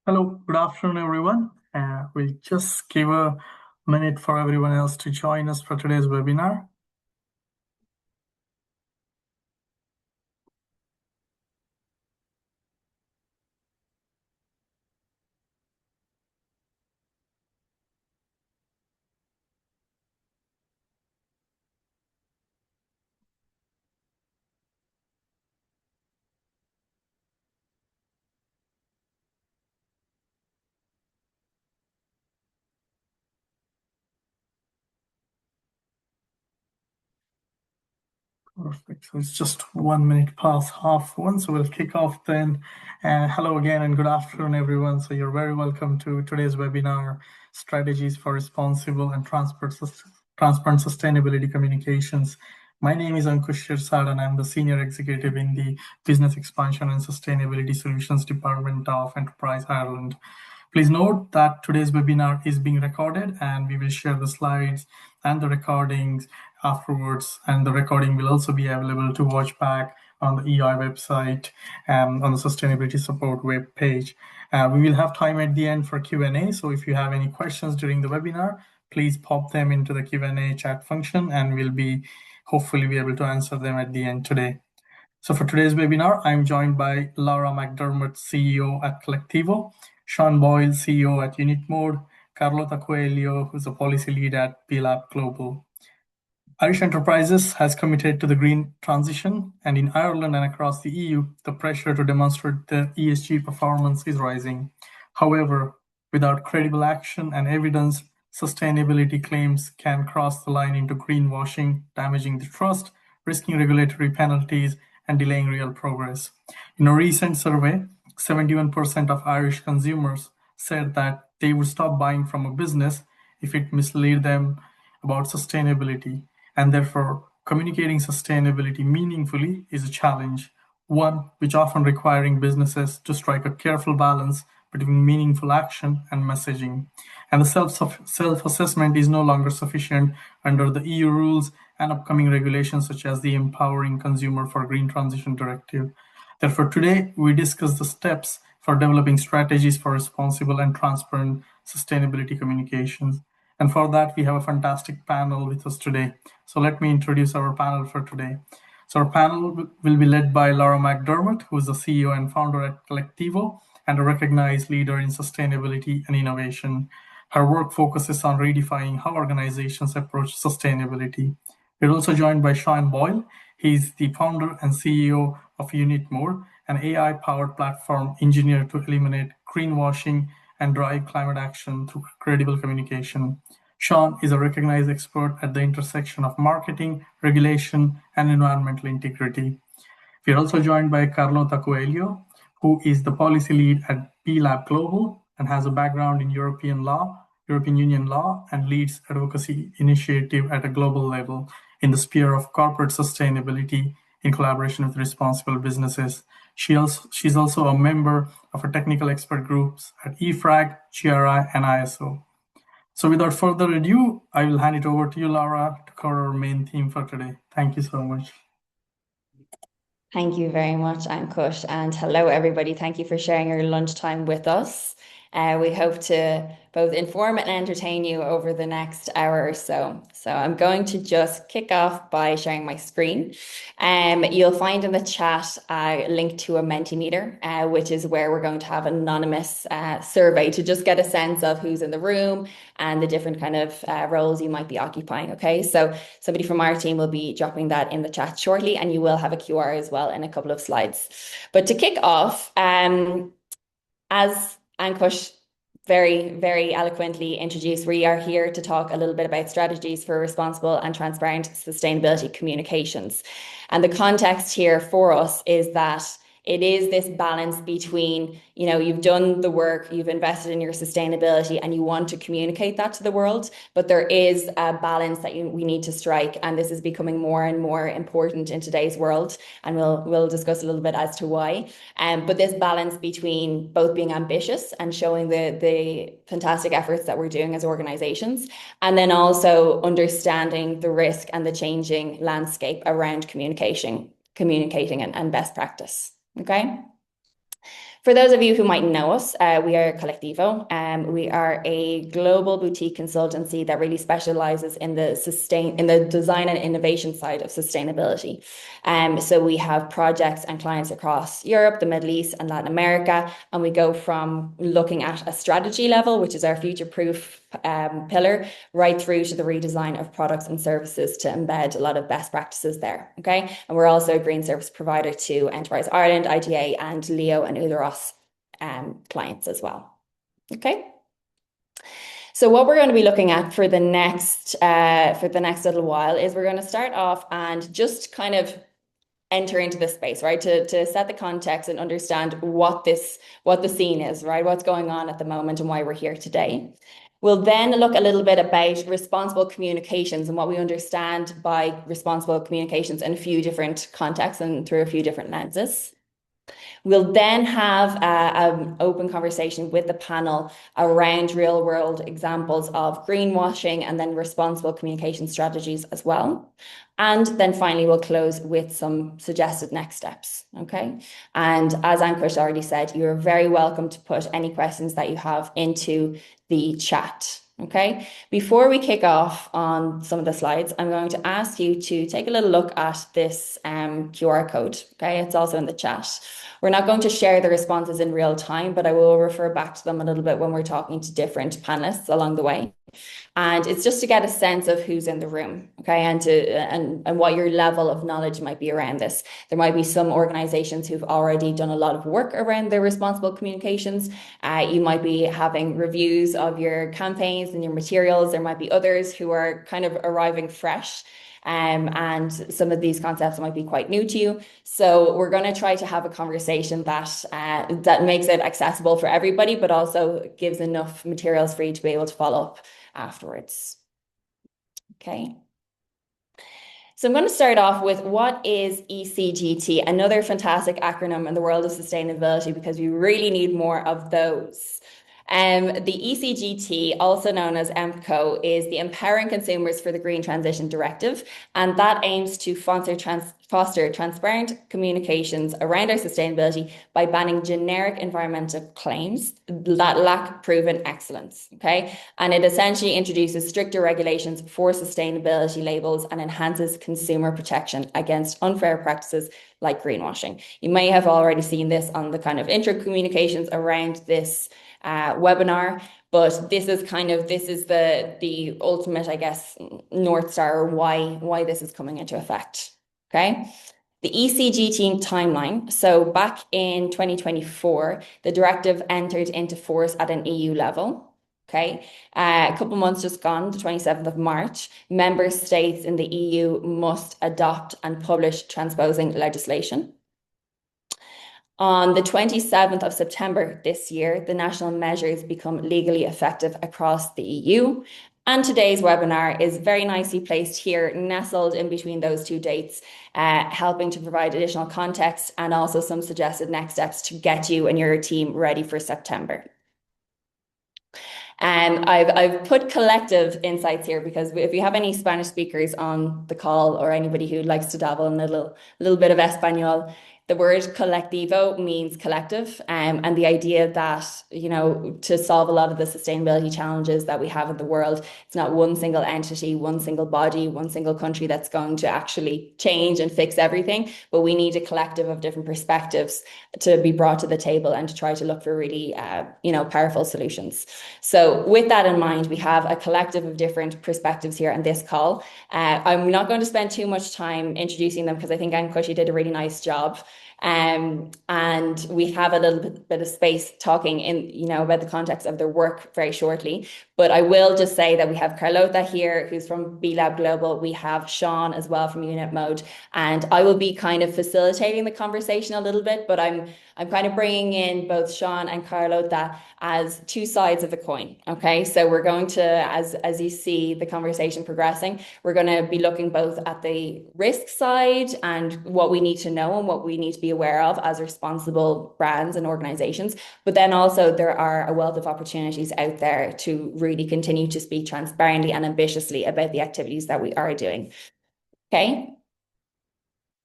Hello, good afternoon, everyone. We'll just give a minute for everyone else to join us for today's webinar. Perfect. So it's just 1 minute past half one, so we'll kick off then. Hello again and good afternoon, everyone. So you're very welcome to today's webinar, Strategies for Responsible and Transparent Sustainability Communications. My name is Ankush Shirsad and I'm the Senior Executive in the Business Expansion and Sustainability Solutions Department of Enterprise Ireland. Please note that today's webinar is being recorded and we will share the slides and the recordings afterwards, and the recording will also be available to watch back on the EI website on the sustainability support web page. We will have time at the end for Q&A, so if you have any questions during the webinar, please pop them into the Q&A chat function and we'll hopefully be able to answer them at the end today. So for today's webinar, I'm joined by Laura McDermott, CEO at Collectivo, Sean Boyle, CEO at Unitmode, Carlota Coelho, who's a policy lead at BLab Global. Irish Enterprises has committed to the green transition, and in Ireland and across the EU, the pressure to demonstrate the ESG performance is rising. However, without credible action and evidence, sustainability claims can cross the line into greenwashing, damaging the trust, risking regulatory penalties, and delaying real progress. In a recent survey, 71% of Irish consumers said that they would stop buying from a business if it misled them about sustainability, and therefore communicating sustainability meaningfully is a challenge, one which often requiring businesses to strike a careful balance between meaningful action and messaging. And the self-assessment is no longer sufficient under the EU rules and upcoming regulations such as the Empowering Consumer for Green Transition Directive. Therefore, today we discuss the steps for developing strategies for responsible and transparent sustainability communications. And for that, we have a fantastic panel with us today. So let me introduce our panel for today. So our panel will be led by Laura McDermott, who is the CEO and founder at Collectivo and a recognized leader in sustainability and innovation. Her work focuses on redefining how organizations approach sustainability. We're also joined by Sean Boyle. He's the founder and CEO of Unitmode, an AI-powered platform engineered to eliminate greenwashing and drive climate action through credible communication. Sean is a recognized expert at the intersection of marketing, regulation, and environmental integrity. We are also joined by Carlota Coelho, who is the policy lead at BLab Global and has a background in European Union law, and leads advocacy initiative at a global level in the sphere of corporate sustainability in collaboration with responsible businesses. She's also a member of a technical expert groups at EFRAG, GRI, and ISO. So without further ado, I will hand it over to you, Laura, to cover our main theme for today. Thank you so much. Thank you very much, Ankush, and hello, everybody. Thank you for sharing your lunchtime with us. We hope to both inform and entertain you over the next hour or so. So I'm going to just kick off by sharing my screen. You'll find in the chat a link to a Mentimeter, which is where we're going to have an anonymous survey to just get a sense of who's in the room and the different kind of roles you might be occupying. Okay, so somebody from our team will be dropping that in the chat shortly, and you will have a QR as well in a couple of slides. But to kick off, as Ankush very, very eloquently introduced, we are here to talk a little bit about strategies for responsible and transparent sustainability communications. And the context here for us is that it is this balance between, you've done the work, you've invested in your sustainability, and you want to communicate that to the world, but there is a balance that we need to strike, and this is becoming more and more important in today's world, and we'll discuss a little bit as to why. But this balance between both being ambitious and showing the fantastic efforts that we're doing as organizations, and then also understanding the risk and the changing landscape around communicating and best practice. Okay. For those of you who might know us, we are Collectivo. We are a global boutique consultancy that really specializes in the design and innovation side of sustainability. So we have projects and clients across Europe, the Middle East, and Latin America, and we go from looking at a strategy level, which is our future-proof pillar, right through to the redesign of products and services to embed a lot of best practices there. Okay, and we're also a green service provider to Enterprise Ireland, IGA, and Leo and Uleros clients as well. Okay. So what we're going to be looking at for the next little while is we're going to start off and just kind of enter into this space, right? To set the context and understand what the scene is, right? What's going on at the moment and why we're here today. We'll then look a little bit about responsible communications and what we understand by responsible communications in a few different contexts and through a few different lenses. We'll then have an open conversation with the panel around real world examples of greenwashing and then responsible communication strategies as well. And then finally, we'll close with some suggested next steps. Okay. And as Ankush already said, you're very welcome to put any questions that you have into the chat. Okay, before we kick off on some of the slides, I'm going to ask you to take a little look at this QR code. Okay, it's also in the chat. We're not going to share the responses in real time, but I will refer back to them a little bit when we're talking to different panelists along the way. And it's just to get a sense of who's in the room, okay, and what your level of knowledge might be around this. There might be some organizations who've already done a lot of work around their responsible communications. You might be having reviews of your campaigns and your materials. There might be others who are kind of arriving fresh. And some of these concepts might be quite new to you. So we're going to try to have a conversation that makes it accessible for everybody, but also gives enough materials for you to be able to follow up afterwards. Okay. So I'm going to start off with what is ECGT, another fantastic acronym in the world of sustainability, because we really need more of those. The ECGT, also known as EMPCO, is the Empowering Consumers for the Green Transition Directive, and that aims to foster transparent communications around our sustainability by banning generic environmental claims that lack proven excellence. Okay, and it essentially introduces stricter regulations for sustainability labels and enhances consumer protection against unfair practices like greenwashing. You may have already seen this on the kind of intro communications around this webinar, but this is the ultimate, I guess, North Star, why this is coming into effect. Okay. The ECGT timeline. So back in 2024, the directive entered into force at an EU level. Okay, a couple months just gone, the 27th of March, member states in the EU must adopt and publish transposing legislation. On the 27th of September this year, the national measures become legally effective across the EU. And today's webinar is very nicely placed here, nestled in between those two dates, helping to provide additional context and also some suggested next steps to get you and your team ready for September. And I've put collective insights here because if you have any Spanish speakers on the call or anybody who likes to dabble in a little bit of Espanol, the word colectivo means collective, and the idea that, you know, to solve a lot of the sustainability challenges that we have in the world, it's not one single entity, one single body, one single country that's going to actually change and fix everything, but we need a collective of different perspectives to be brought to the table and to try to look for really, powerful solutions. So with that in mind, we have a collective of different perspectives here on this call. I'm not going to spend too much time introducing them because I think Ankush did a really nice job. And we have a little bit of space talking about the context of their work very shortly. But I will just say that we have Carlota here, who's from B-Lab Global. We have Sean as well from Unit Mode. And I will be kind of facilitating the conversation a little bit, but I'm kind of bringing in both Sean and Carlota as two sides of the coin. Okay, so we're going to, as you see the conversation progressing, we're going to be looking both at the risk side and what we need to know and what we need to be aware of as responsible brands and organizations. But then also there are a wealth of opportunities out there to really continue to speak transparently and ambitiously about the activities that we are doing. Okay.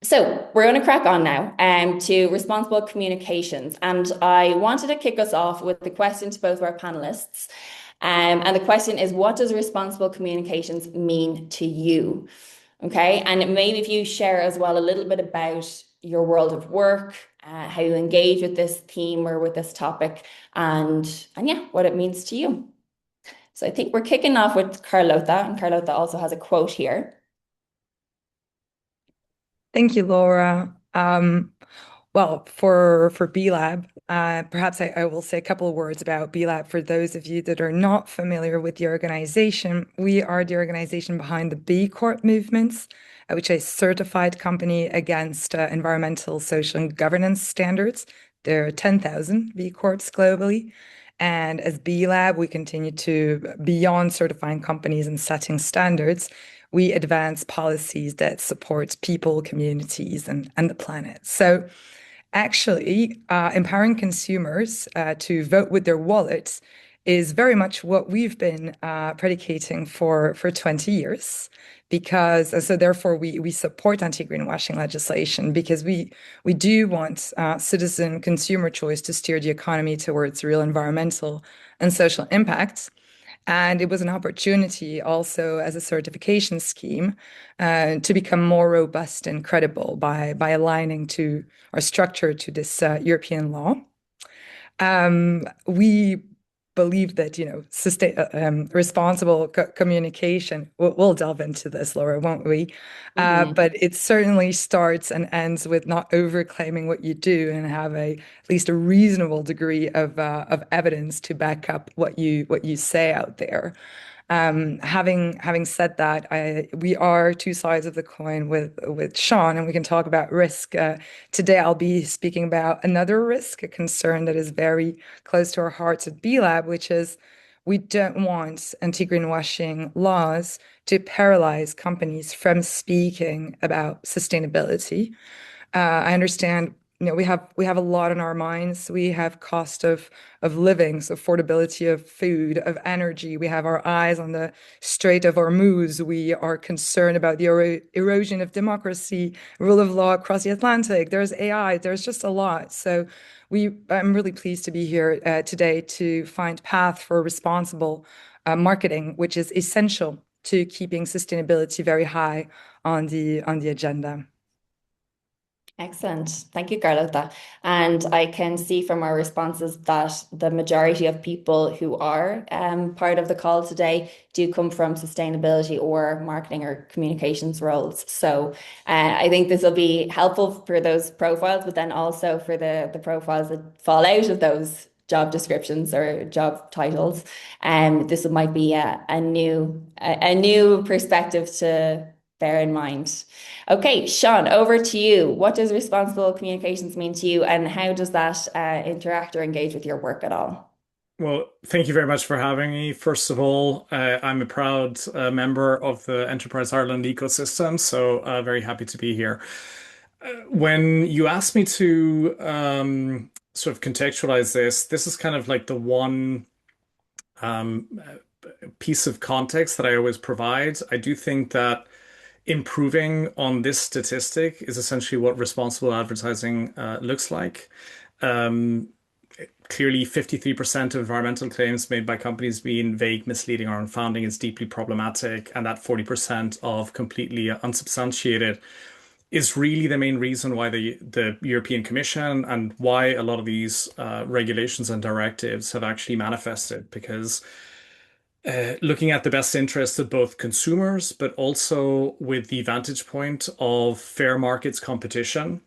So we're going to crack on now to responsible communications. And I wanted to kick us off with the question to both of our panelists. And the question is, what does responsible communications mean to you? Okay. And maybe if you share as well a little bit about your world of work, how you engage with this theme or with this topic, and yeah, what it means to you. So I think we're kicking off with Carlota, and Carlota also has a quote here. Thank you, Laura. Well, for B Lab, perhaps I will say a couple of words about B Lab for those of you that are not familiar with the organization. We are the organization behind the B Corp movements, which is a certified company against environmental, social, and governance standards. There are 10,000 B Corps globally. And as B Lab, we continue to, beyond certifying companies and setting standards, we advance policies that support people, communities, and the planet. So actually, empowering consumers to vote with their wallets is very much what we've been predicating for 20 years. Because so therefore we support anti-greenwashing legislation because we do want citizen consumer choice to steer the economy towards real environmental and social impacts. And it was an opportunity also as a certification scheme to become more robust and credible by aligning to our structure to this European law. We believe that, responsible communication, we'll delve into this, Laura, won't we? But it certainly starts and ends with not overclaiming what you do and have at least a reasonable degree of evidence to back up what you say out there. Having said that, we are two sides of the coin with Sean, and we can talk about risk. Today, I'll be speaking about another risk, a concern that is very close to our hearts at B Lab, which is we don't want anti-greenwashing laws to paralyze companies from speaking about sustainability. I understand, we have a lot on our minds. We have cost of living, so affordability of food, of energy. We have our eyes on the Strait of Hormuz. We are concerned about the erosion of democracy, rule of law across the Atlantic. There's AI. There's just a lot. So I'm really pleased to be here today to find path for responsible marketing, which is essential to keeping sustainability very high on the agenda. Excellent. Thank you, Carlota. And I can see from our responses that the majority of people who are part of the call today do come from sustainability or marketing or communications roles. So I think this will be helpful for those profiles, but then also for the profiles that fall out of those job descriptions or job titles. This might be a new perspective to bear in mind. Okay, Sean, over to you. What does responsible communications mean to you, and how does that interact or engage with your work at all? Well, thank you very much for having me. First of all, I'm a proud member of the Enterprise Ireland ecosystem, so very happy to be here. When you asked me to sort of contextualize this is kind of like the one piece of context that I always provide. I do think that improving on this statistic is essentially what responsible advertising looks like. Clearly, 53% of environmental claims made by companies being vague, misleading, or unfounding is deeply problematic, and that 40% of completely unsubstantiated is really the main reason why the European Commission and why a lot of these regulations and directives have actually manifested, because looking at the best interests of both consumers, but also with the vantage point of fair markets competition.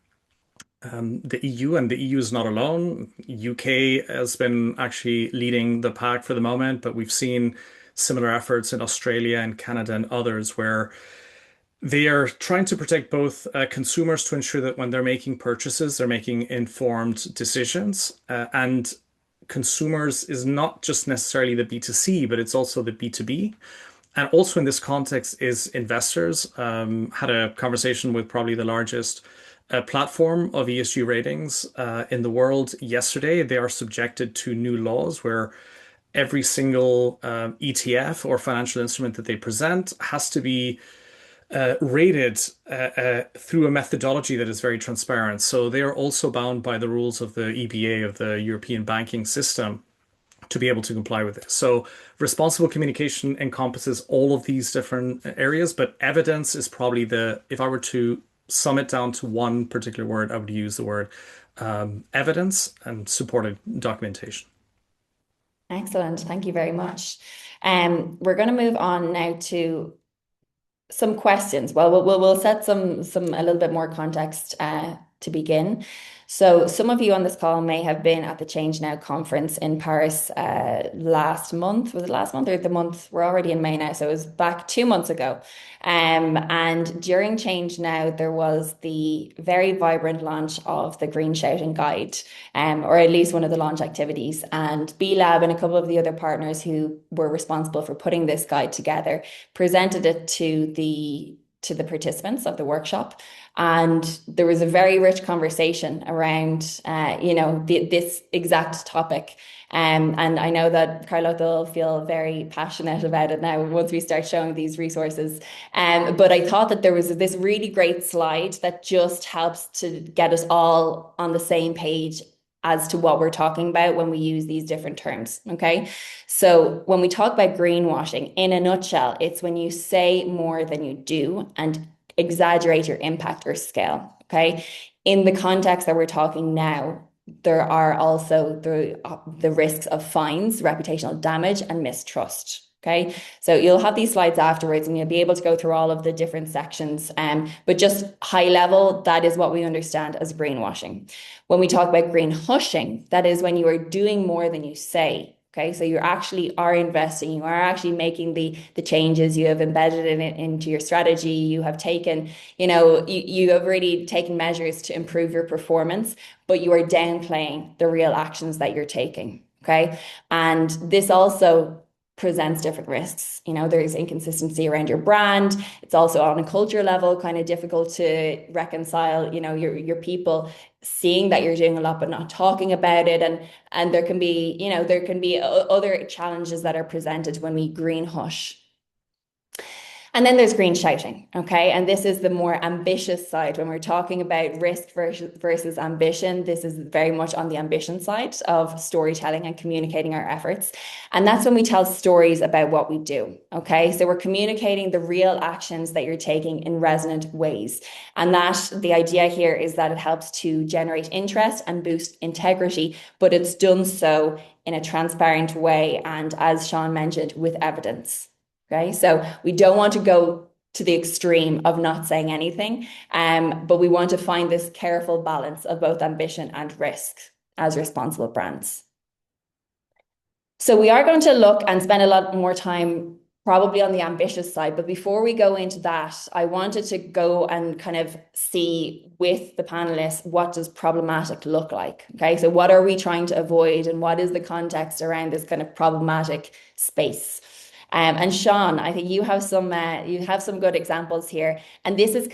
The EU, and the EU is not alone. UK has been actually leading the pack for the moment, but we've seen similar efforts in Australia and Canada and others where they are trying to protect both consumers to ensure that when they're making purchases, they're making informed decisions. And consumers is not just necessarily the B2C, but it's also the B2B. And also in this context is investors. Had a conversation with probably the largest platform of ESG ratings in the world yesterday. They are subjected to new laws where every single ETF or financial instrument that they present has to be rated through a methodology that is very transparent. So they are also bound by the rules of the EBA, of the European banking system, to be able to comply with this. So responsible communication encompasses all of these different areas, but evidence is probably if I were to sum it down to one particular word, I would use the word evidence and supported documentation. Excellent. Thank you very much. We're going to move on now to some questions. Well, we'll set some a little bit more context to begin. So some of you on this call may have been at the Change Now conference in Paris last month. Was it last month or the month? We're already in May now, so it was back 2 months ago. And during Change Now, there was the very vibrant launch of the Green Shouting Guide, or at least one of the launch activities. And B Lab and a couple of the other partners who were responsible for putting this guide together presented it to the participants of the workshop. And there was a very rich conversation around, this exact topic. And I know that Carlota will feel very passionate about it now once we start showing these resources. But I thought that there was this really great slide that just helps to get us all on the same page as to what we're talking about when we use these different terms. Okay. So when we talk about greenwashing, in a nutshell, it's when you say more than you do and exaggerate your impact or scale. Okay. In the context that we're talking now, there are also the risks of fines, reputational damage, and mistrust. Okay, so you'll have these slides afterwards and you'll be able to go through all of the different sections. But just high level, that is what we understand as greenwashing. When we talk about green hushing, that is when you are doing more than you say. Okay, so you actually are investing, you are actually making the changes, you have embedded it into your strategy, you have taken, you have really taken measures to improve your performance, but you are downplaying the real actions that you're taking. Okay, and this also presents different risks. There's inconsistency around your brand. It's also on a culture level kind of difficult to reconcile, your people seeing that you're doing a lot but not talking about it, and there can be other challenges that are presented when we green hush. And then there's green shouting, okay? And this is the more ambitious side. When we're talking about risk versus ambition, this is very much on the ambition side of storytelling and communicating our efforts. And that's when we tell stories about what we do, okay? So we're communicating the real actions that you're taking in resonant ways. And the idea here is that it helps to generate interest and boost integrity, but it's done so in a transparent way. And as Sean mentioned, with evidence. Okay, so we don't want to go to the extreme of not saying anything, but we want to find this careful balance of both ambition and risk as responsible brands. So we are going to look and spend a lot more time probably on the ambitious side, but before we go into that, I wanted to go and kind of see with the panelists, what does problematic look like? Okay, so what are we trying to avoid and what is the context around this kind of problematic space? And Sean, I think you have some good examples here, and this is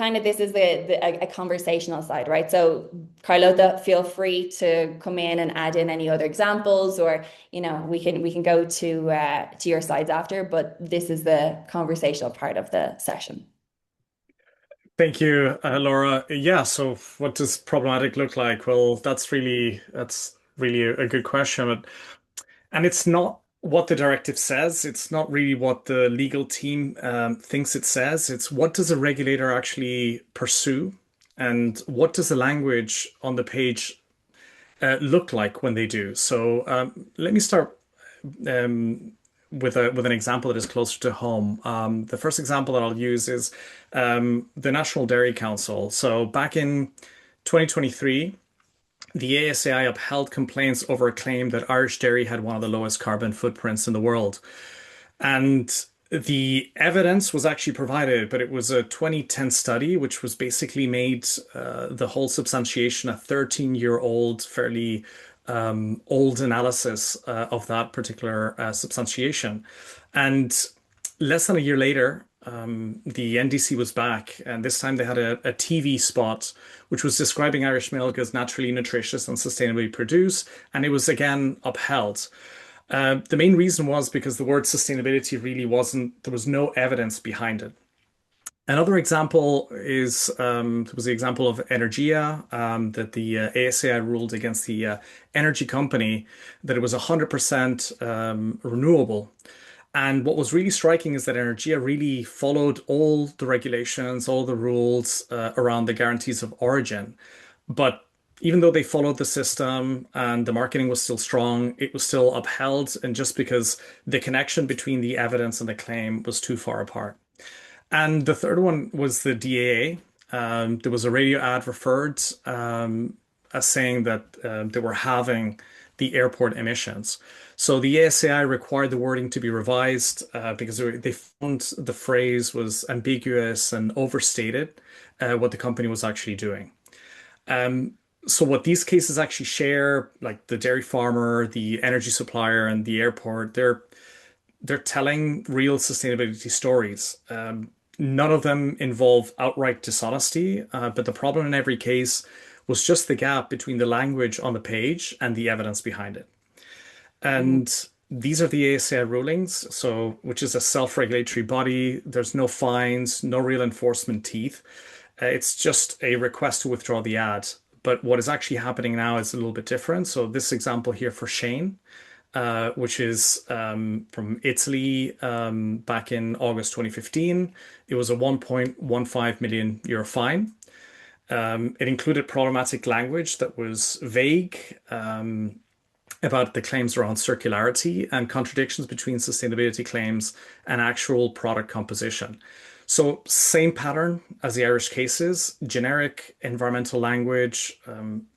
a conversational side, right? So Carlota, feel free to come in and add in any other examples, or we can go to your slides after, but this is the conversational part of the session. Thank you, Laura. Yeah, so what does problematic look like? Well, that's really a good question, and it's not what the directive says. It's not really what the legal team thinks it says. It's what does a regulator actually pursue, and what does the language on the page look like when they do. So let me start with an example that is closer to home. The first example that I'll use is the National Dairy Council. So back in 2023, the ASAI upheld complaints over a claim that Irish dairy had one of the lowest carbon footprints in the world. And the evidence was actually provided, but it was a 2010 study, which was basically made the whole substantiation a 13-year-old, fairly old analysis of that particular substantiation. And less than a year later, the NDC was back, and this time they had a TV spot which was describing Irish milk as naturally nutritious and sustainably produced, and it was again upheld. The main reason was because the word sustainability really there was no evidence behind it. Another example is was the example of Energia, that the ASAI ruled against the energy company that it was 100% renewable. And what was really striking is that Energia really followed all the regulations, all the rules around the guarantees of origin. But even though they followed the system and the marketing was still strong, it was still upheld. And just because the connection between the evidence and the claim was too far apart. And the third one was the DAA. There was a radio ad referred as saying that they were halving the airport emissions. So the ASAI required the wording to be revised because they found the phrase was ambiguous and overstated what the company was actually doing. So what these cases actually share, like the dairy farmer, the energy supplier, and the airport, they're telling real sustainability stories. None of them involve outright dishonesty, but the problem in every case was just the gap between the language on the page and the evidence behind it. And these are the ASAI rulings, so which is a self-regulatory body. There's no fines, no real enforcement teeth. It's just a request to withdraw the ad. But what is actually happening now is a little bit different. So this example here for Shane, which is from Italy back in August 2015. It was a 1.15 million euro fine. It included problematic language that was vague about the claims around circularity and contradictions between sustainability claims and actual product composition. So same pattern as the Irish cases, generic environmental language,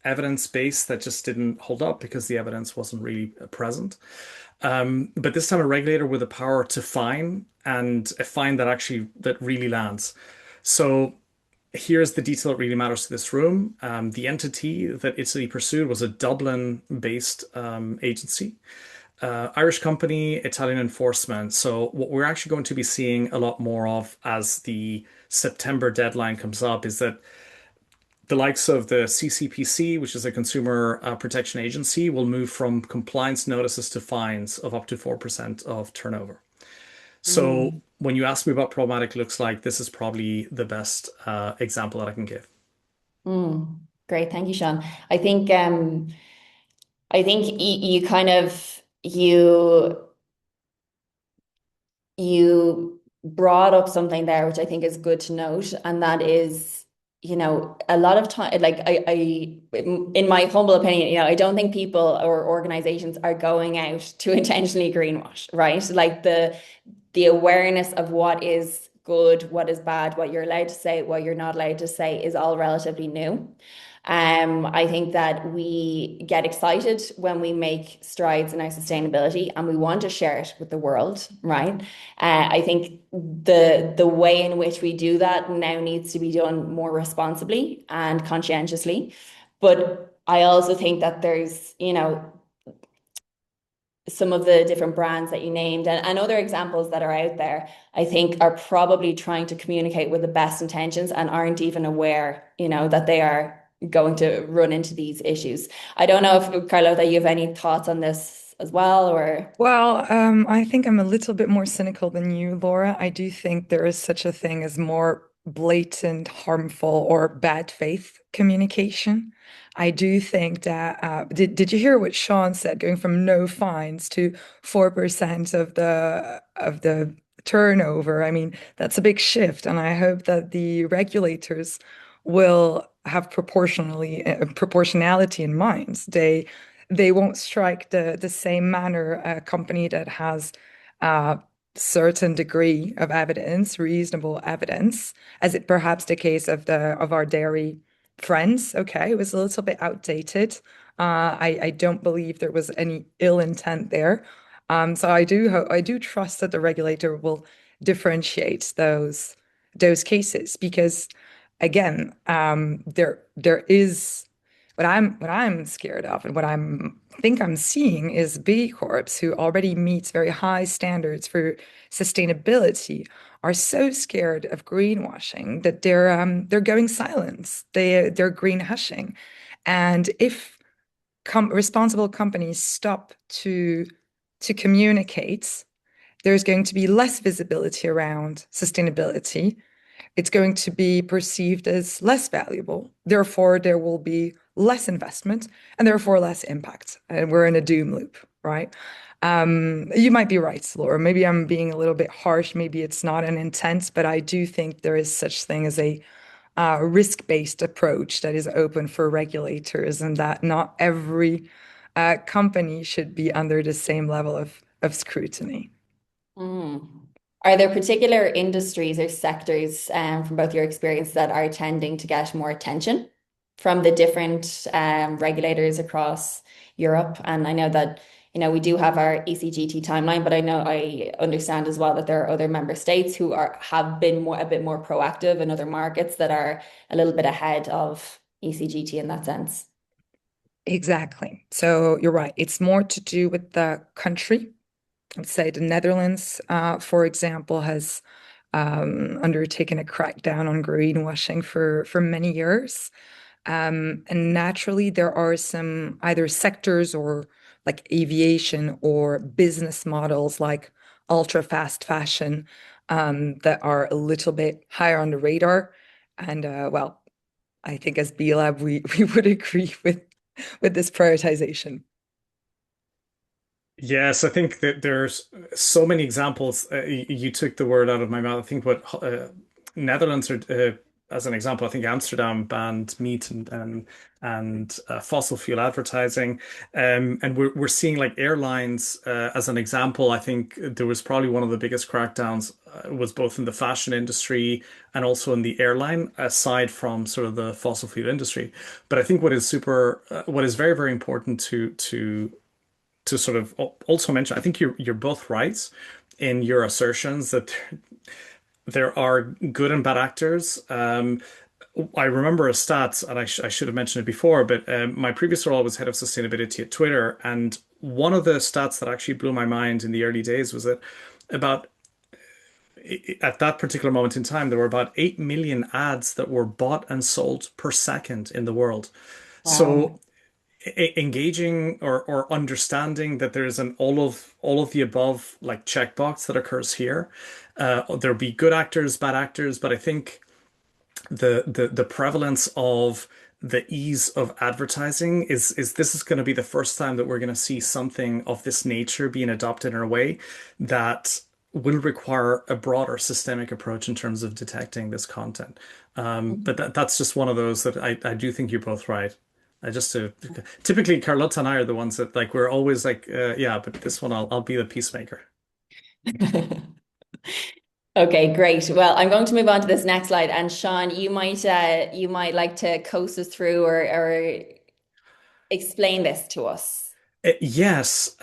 evidence-based that just didn't hold up because the evidence wasn't really present. But this time a regulator with the power to fine, and a fine that really lands. So here's the detail that really matters to this room. The entity that Italy pursued was a Dublin-based agency. Irish company, Italian enforcement. So what we're actually going to be seeing a lot more of as the September deadline comes up is that the likes of the CCPC, which is a consumer protection agency, will move from compliance notices to fines of up to 4% of turnover. So when you ask me what problematic looks like, this is probably the best example that I can give. Great, thank you, Sean. I think you kind of you brought up something there which I think is good to note, and that is, a lot of time, like in my humble opinion, I don't think people or organizations are going out to intentionally greenwash, right? Like the awareness of what is good, what is bad, what you're allowed to say, what you're not allowed to say is all relatively new. I think that we get excited when we make strides in our sustainability and we want to share it with the world, right? I think the way in which we do that now needs to be done more responsibly and conscientiously. But I also think that there's, some of the different brands that you named and other examples that are out there, I think are probably trying to communicate with the best intentions and aren't even aware, that they are going to run into these issues. I don't know if, Carlota, you have any thoughts on this as well, or? Well, I think I'm a little bit more cynical than you, Laura. I do think there is such a thing as more blatant, harmful, or bad faith communication. I do think that did you hear what Sean said? Going from no fines to 4% of the turnover. I mean, that's a big shift, and I hope that the regulators will have proportionality in mind. They won't strike the same manner a company that has a certain degree of evidence, reasonable evidence, as it perhaps the case of our dairy friends. Okay, it was a little bit outdated. I don't believe there was any ill intent there. So I do trust that the regulator will differentiate those cases, because again, there is what I'm scared of, and what think I'm seeing is B Corps who already meets very high standards for sustainability are so scared of greenwashing that they're going silent. They're green hushing, and if responsible companies stop to communicate, there's going to be less visibility around sustainability. it's going to be perceived as less valuable. Therefore, there will be less investment and therefore less impact. And we're in a doom loop, right? You might be right, Laura. Maybe I'm being a little bit harsh. Maybe it's not an intent, but I do think there is such thing as a risk-based approach that is open for regulators, and that not every company should be under the same level of scrutiny. Mm. Are there particular industries or sectors from both your experience that are tending to get more attention from the different regulators across Europe? And I know that, we do have our ECGT timeline, but I understand as well that there are other member states who have been a bit more proactive in other markets that are a little bit ahead of ECGT in that sense. Exactly. So you're right. It's more to do with the country. Let's say the Netherlands, for example, has undertaken a crackdown on greenwashing for many years. And naturally, there are some either sectors or like aviation or business models like ultra fast fashion that are a little bit higher on the radar. And well, I think as B-Lab, we would agree with this prioritization. Yes, I think that there's so many examples. You took the word out of my mouth. I think what Netherlands are, as an example, I think Amsterdam banned meat and fossil fuel advertising, and we're seeing like airlines as an example. I think there was probably one of the biggest crackdowns was both in the fashion industry and also in the airline, aside from sort of the fossil fuel industry. But I think what is very, very important to sort of also mention, I think you're both right in your assertions that there are good and bad actors. I remember a stat, and I should have mentioned it before, but my previous role was head of sustainability at Twitter, and one of the stats that actually blew my mind in the early days was that about at that particular moment in time, there were about 8 million ads that were bought and sold per second in the world. So Wow. engaging or understanding that there's an all of the above like checkbox that occurs here. There'll be good actors, bad actors, but I think the prevalence of the ease of advertising is this is going to be the first time that we're going to see something of this nature being adopted in a way that will require a broader systemic approach in terms of detecting this content. But that's just one of those that I do think you're both right. I just typically Carlotta and I are the ones that like we're always like yeah, but this one I'll be the peacemaker. Okay, great. Well, I'm going to move on to this next slide, and Sean, you might like to coast us through or explain this to us. Yes.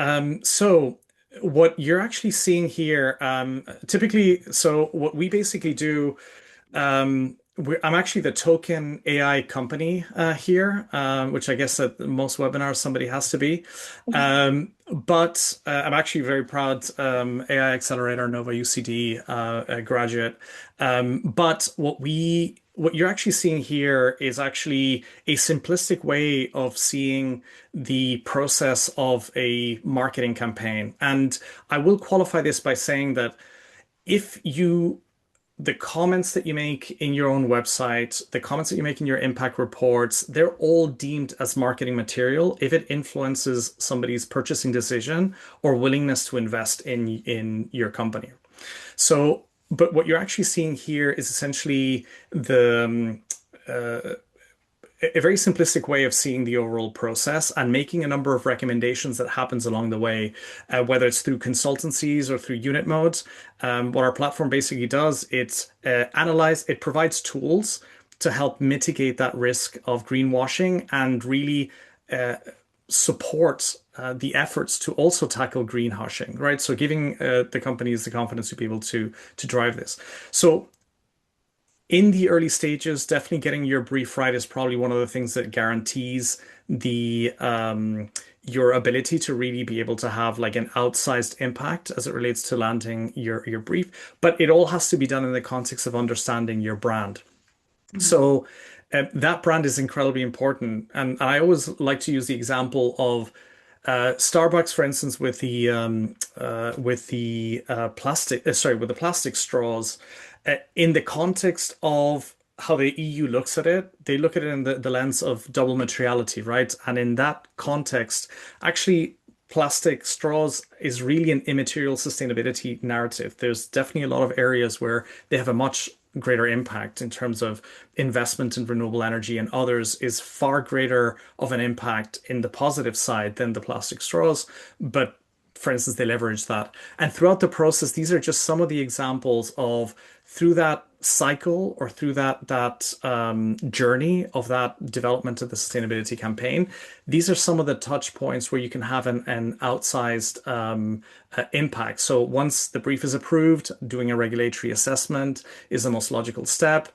So what you're actually seeing here, typically, so what we basically do, I'm actually the token AI company here, which I guess that most webinars somebody has to be. But I'm actually very proud AI Accelerator Nova UCD graduate. But what you're actually seeing here is actually a simplistic way of seeing the process of a marketing campaign. And I will qualify this by saying that if you the comments that you make in your own website, the comments that you make in your impact reports, they're all deemed as marketing material if it influences somebody's purchasing decision or willingness to invest in your company. So, but what you're actually seeing here is essentially a very simplistic way of seeing the overall process and making a number of recommendations that happens along the way, whether it's through consultancies or through unit modes. What our platform basically does, it provides tools to help mitigate that risk of greenwashing and really support the efforts to also tackle greenwashing, right? So giving the companies the confidence to be able to drive this. So in the early stages, definitely getting your brief right is probably one of the things that guarantees the your ability to really be able to have like an outsized impact as it relates to landing your brief. But it all has to be done in the context of understanding your brand. So that brand is incredibly important. And I always like to use the example of Starbucks, for instance, with the plastic, sorry, with the plastic straws. in the context of how the EU looks at it, they look at it in the lens of double materiality, right? And in that context, actually, plastic straws is really an immaterial sustainability narrative. There's definitely a lot of areas where they have a much greater impact in terms of investment in renewable energy, and others is far greater of an impact in the positive side than the plastic straws. But for instance, they leverage that. And throughout the process, these are just some of the examples of through that cycle or through that journey of that development of the sustainability campaign. These are some of the touch points where you can have an outsized impact. So once the brief is approved, doing a regulatory assessment is the most logical step.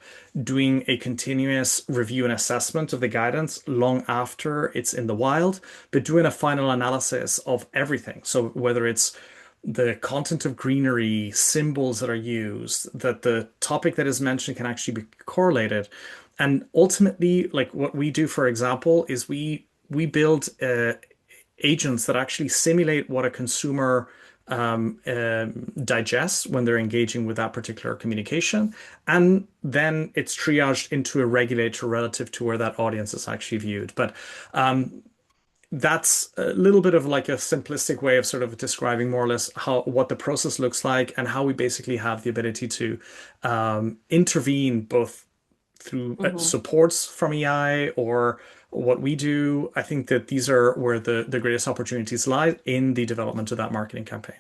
Doing a continuous review and assessment of the guidance long after it's in the wild, but doing a final analysis of everything. So whether it's the content of greenery, symbols that are used, that the topic that is mentioned can actually be correlated. And ultimately, like what we do, for example, is we build agents that actually simulate what a consumer digests when they're engaging with that particular communication. And then it's triaged into a regulator relative to where that audience is actually viewed. But that's a little bit of like a simplistic way of sort of describing more or less how what the process looks like and how we basically have the ability to intervene both through supports from EI or what we do. I think that these are where the greatest opportunities lie in the development of that marketing campaign.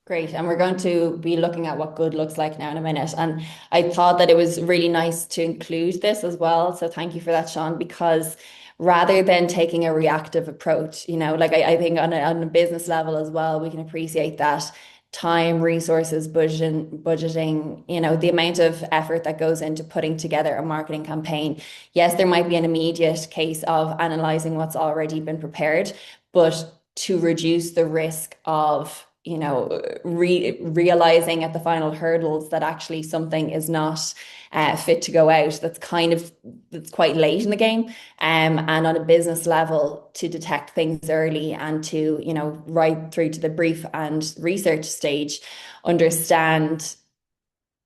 Great. And we're going to be looking at what good looks like now in a minute. And I thought that it was really nice to include this as well. So thank you for that, Sean, because rather than taking a reactive approach, like I think on a business level as well, we can appreciate that time, resources, budgeting, the amount of effort that goes into putting together a marketing campaign. Yes, there might be an immediate case of analyzing what's already been prepared, but to reduce the risk of realizing at the final hurdles that actually something is not fit to go out. That's quite late in the game. And on a business level, to detect things early and to, right through to the brief and research stage, understand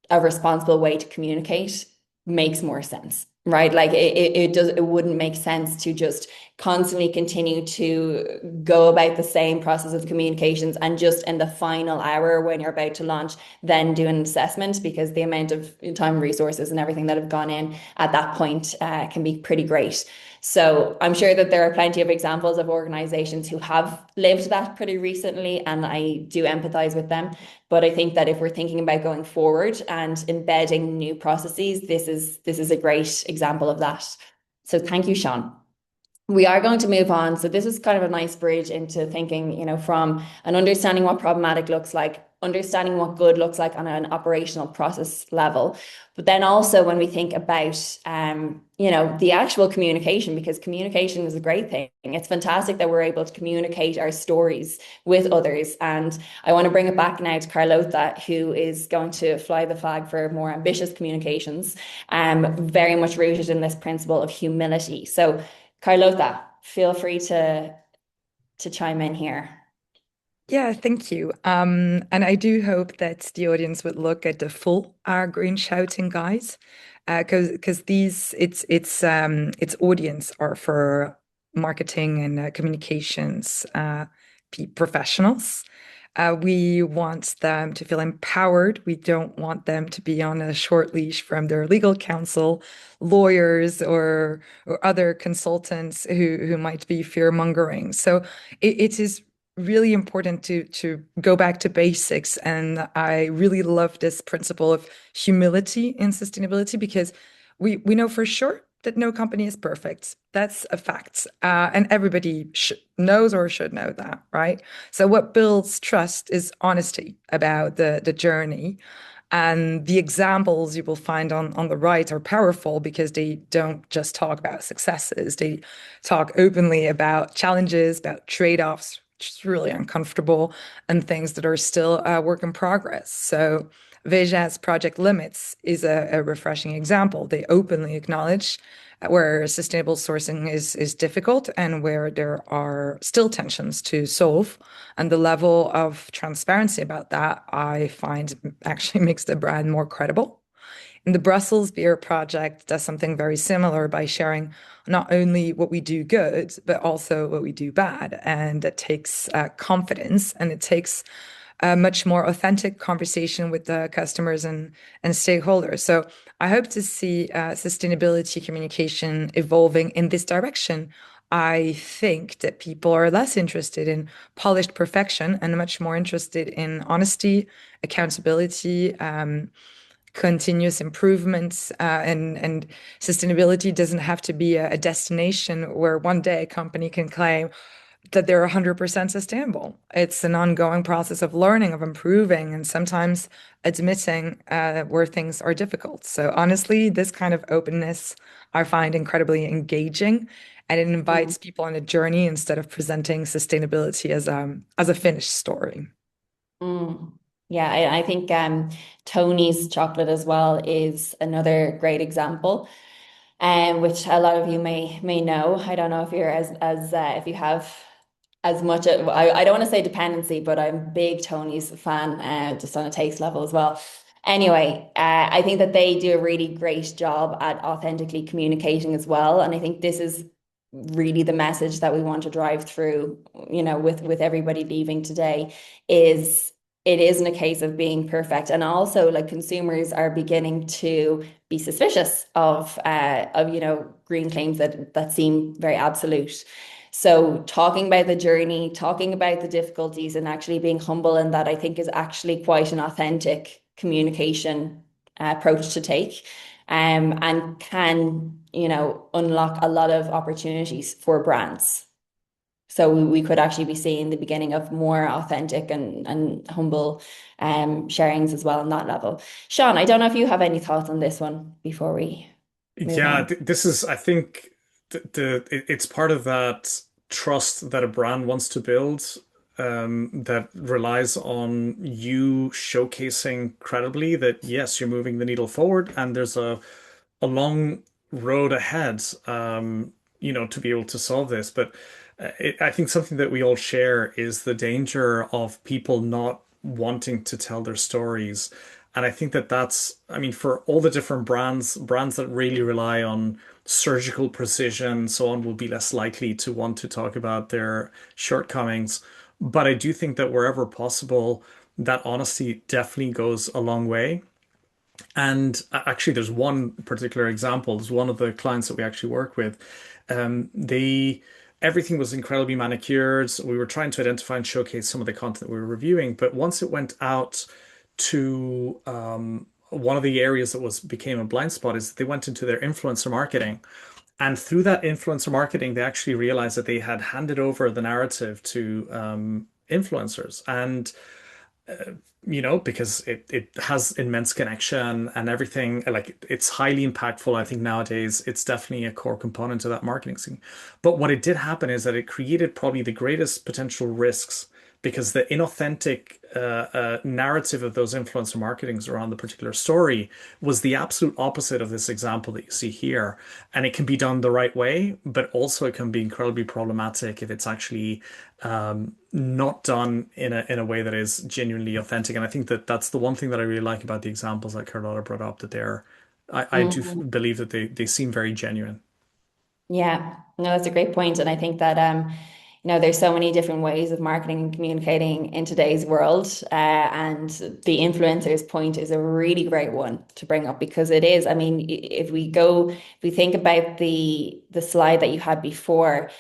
a responsible way to communicate makes more sense. Right? Like it wouldn't make sense to just constantly continue to go about the same process of communications and just in the final hour when you're about to launch, then do an assessment, because the amount of time, resources and everything that have gone in at that point can be pretty great. So I'm sure that there are plenty of examples of organizations who have lived that pretty recently, and I do empathize with them. But I think that if we're thinking about going forward and embedding new processes, this is a great example of that. So thank you, Sean. We are going to move on. So this is kind of a nice bridge into thinking, from an understanding what problematic looks like, understanding what good looks like on an operational process level. But then also when we think about, the actual communication, because communication is a great thing. It's fantastic that we're able to communicate our stories with others. And I want to bring it back now to Carlota, who is going to fly the flag for more ambitious communications, very much rooted in this principle of humility. So Carlota, feel free to chime in here. Yeah, thank you. And I do hope that the audience would look at the full Green Shouting guides, because its audience are for marketing and communications professionals. We want them to feel empowered. We don't want them to be on a short leash from their legal counsel, lawyers, or other consultants who might be fear-mongering. So it is really important to go back to basics. And I really love this principle of humility in sustainability, because we know for sure that no company is perfect. That's a fact. And everybody knows or should know that, right? So what builds trust is honesty about the journey. And the examples you will find on the right are powerful because they don't just talk about successes. They talk openly about challenges, about trade-offs, which is really uncomfortable, and things that are still a work in progress. So Veja's Project Limits is a refreshing example. They openly acknowledge where sustainable sourcing is difficult and where there are still tensions to solve. And the level of transparency about that, I find actually makes the brand more credible. And the Brussels Beer Project does something very similar by sharing not only what we do good, but also what we do bad. And it takes confidence, and it takes a much more authentic conversation with the customers and stakeholders. So I hope to see sustainability communication evolving in this direction. I think that people are less interested in polished perfection and much more interested in honesty, accountability, continuous improvements, and sustainability doesn't have to be a destination where one day a company can claim that they're 100% sustainable. It's an ongoing process of learning, of improving, and sometimes admitting where things are difficult. So honestly, this kind of openness I find incredibly engaging, and it invites people on a journey instead of presenting sustainability as a finished story. Mm. Yeah, I think Tony's chocolate as well is another great example, which a lot of you may know. I don't know if you're as if you have as much. I don't want to say dependency, but I'm a big Tony's fan, just on a taste level as well. Anyway, I think that they do a really great job at authentically communicating as well, and I think this is really the message that we want to drive through, with everybody leaving today is it isn't a case of being perfect. And also, like, consumers are beginning to be suspicious of green claims that seem very absolute. So talking about the journey, talking about the difficulties, and actually being humble in that, I think is actually quite an authentic communication approach to take, and can, unlock a lot of opportunities for brands. So we could actually be seeing the beginning of more authentic and humble sharings as well on that level. Sean, I don't know if you have any thoughts on this one before we move Yeah, on. this is, I think, it's part of that trust that a brand wants to build, that relies on you showcasing credibly that yes, you're moving the needle forward, and there's a long road ahead, to be able to solve this. But I think something that we all share is the danger of people not wanting to tell their stories. And I think that I mean, for all the different brands that really rely on surgical precision, so on, will be less likely to want to talk about their shortcomings. But I do think that wherever possible, that honesty definitely goes a long way. And actually, there's one particular example. There's one of the clients that we actually work with. They Everything was incredibly manicured. We were trying to identify and showcase some of the content we were reviewing, but once it went out to one of the areas that became a blind spot is that they went into their influencer marketing. And through that influencer marketing, they actually realized that they had handed over the narrative to influencers. And because it has immense connection and everything, like, it's highly impactful. I think nowadays it's definitely a core component of that marketing scene. But what it did happen is that it created probably the greatest potential risks, because the inauthentic narrative of those influencer marketings around the particular story was the absolute opposite of this example that you see here. And it can be done the right way, but also it can be incredibly problematic if it's actually not done in a way that is genuinely authentic. And I think that that's the one thing that I really like about the examples that Carlotta brought up, that I do believe that they seem very genuine. Yeah, no, that's a great point. And I think that there's so many different ways of marketing and communicating in today's world. And the influencers point is a really great one to bring up, because it is, I mean, if we think about the slide that you had before,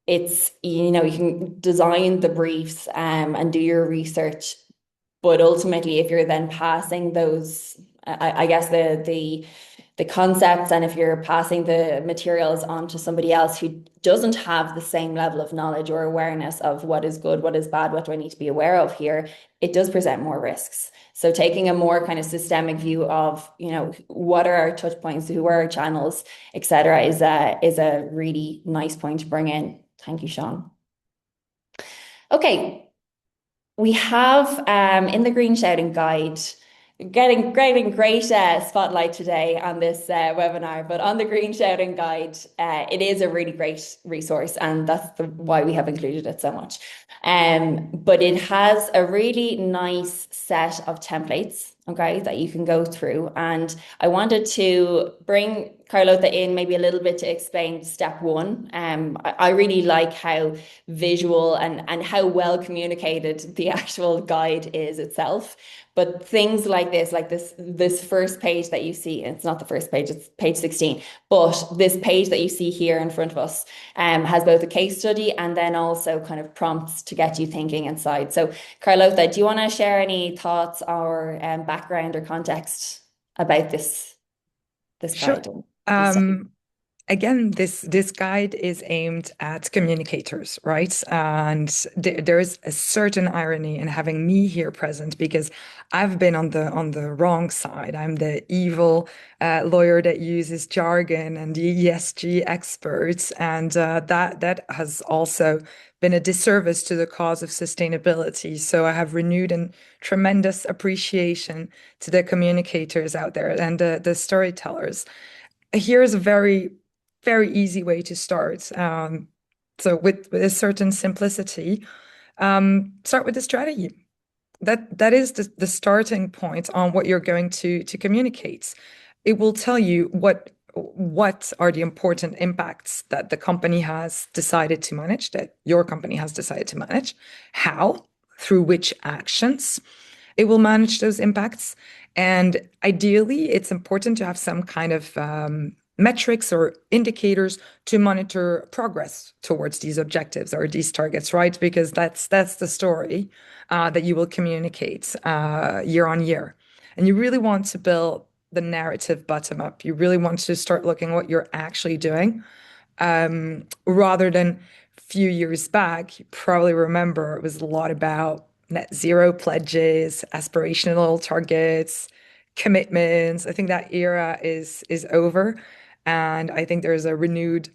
it's, you can design the briefs and do your research, but ultimately, if you're then passing those, I guess the concepts, and if you're passing the materials on to somebody else who doesn't have the same level of knowledge or awareness of what is good, what is bad, what do I need to be aware of here, it does present more risks. So taking a more kind of systemic view of, what are our touch points, who are our channels, etc., is a really nice point to bring in. Thank you, Sean. Okay. We have in the Green Shouting Guide getting great spotlight today on this webinar, but on the Green Shouting Guide, it is a really great resource, and that's why we have included it so much. But it has a really nice set of templates, okay, that you can go through. And I wanted to bring Carlota in maybe a little bit to explain step one. I really like how visual and how well communicated the actual guide is itself. But things like this first page that you see, it's not the first page, it's page 16, but this page that you see here in front of us has both a case study and then also kind of prompts to get you thinking inside. So Carlota, do you want to share any thoughts or background or context about this Sure. guide? This study? Again, this guide is aimed at communicators, right? And there is a certain irony in having me here present because I've been on the wrong side. I'm the evil lawyer that uses jargon and the ESG experts, and that has also been a disservice to the cause of sustainability. So I have renewed and tremendous appreciation to the communicators out there and the storytellers. Here's a very easy way to start. So with a certain simplicity, start with the strategy. That is the starting point on what you're going to communicate. It will tell you what are the important impacts that the company has decided to manage, that your company has decided to manage, how, through which actions it will manage those impacts. And ideally, it's important to have some kind of metrics or indicators to monitor progress towards these objectives or these targets, right? Because that's the story that you will communicate year on year. And you really want to build the narrative bottom up. You really want to start looking what you're actually doing, rather than a few years back. You probably remember it was a lot about net zero pledges, aspirational targets, commitments. I think that era is over. And I think there's a renewed